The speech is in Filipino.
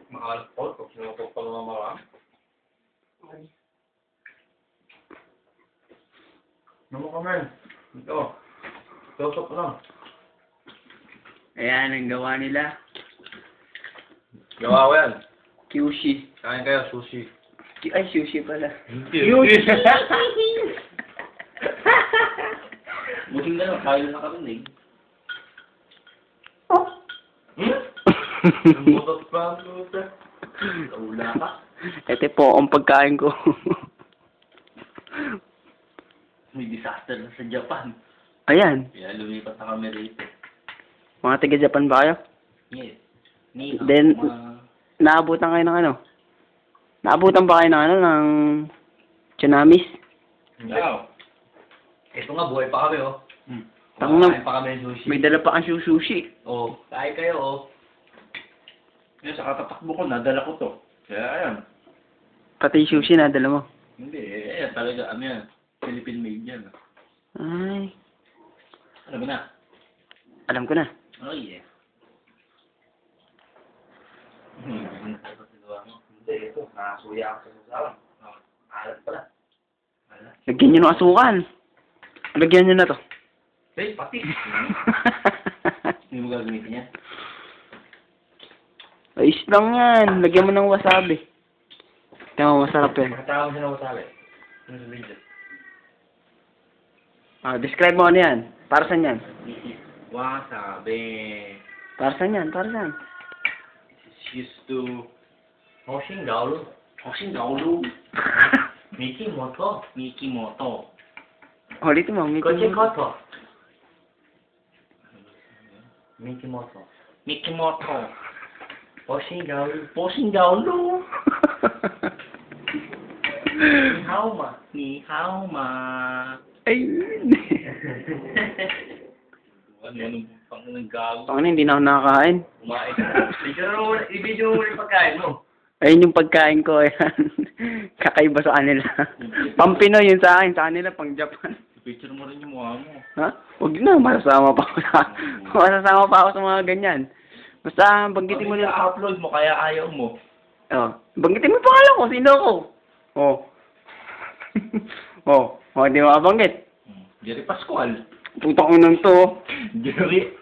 Makalas po, pag sinutok pa naman marami. Naman kami. Ito. Tutok lang. Ayan, ang gawa nila. Gawa ko yan. Kyushi. Kain kayo, sushi. Ay, sushi pala. Sushi! Buting na lang, kaya na nakarinig. Butot pa ang luta. Kaula ka. Ito po ang pagkain ko. May disaster na sa Japan. Ayan. Kaya lumipat na kami rito. Mga taga-Japan ba kayo? Yes. Then, naabutan kayo ng ano? Naabutan ba kayo ng ano? Ng tsunamis? Wow. Ito nga, buhay pa kami, oh. Kain pa kami ng sushi. May dala pa kang sushi. Oh, kain kayo, oh. Yan, sa katatakbo ko, nadala ko to. Kaya, ayan. Pati yung sushi na dala mo. Hindi, ayan talaga, ano yan. Philippine made yan. Ay, Alam mo na? alam ko na. Oh, yeah. Hindi, ito. Nakasuya ako sa salam. Alat pala. Lagyan nyo ng asukal. Lagyan nyo na to. Eh, pati. Hindi mo gagamitin yan? Ayos lang yan. Lagyan mo ng wasabi. Kaya masarap yan. Makatawag siya na wasabi. Ano sa video? Ah, describe mo ano yan. Para saan yan? Wasabi. Para saan yan? Para saan? It's used to... Hoshing Gaolo. Hoshing Gaolo. Miki Moto. Miki Moto. Ulit mo. Kochi Koto. Miki Moto. Miki Moto. Hoshing Gaolo. Hoshing Gaolo. Ni hao ma. Ni hao ma. Ayun. Anong pang ng gago? Pang hindi na ako nakakain. Kumain ka. I-video mo yung pagkain mo. Ayun yung pagkain ko. Ayan. Kakaiba sa kanila. Pang Pinoy yun sa akin. Sa kanila pang Japan. Picture mo rin yung mukha mo. Ha? Huwag na. Masasama pa ako sa... Masasama pa ako sa mga ganyan. Basta banggitin mo Pag lang. upload mo, kaya ayaw mo. Oh. Banggitin mo pangalan ko. Sino ako? Oh. Oh. Oh, hindi mo mabanggit. Jerry Pascual. Putak mo nang to. Jerry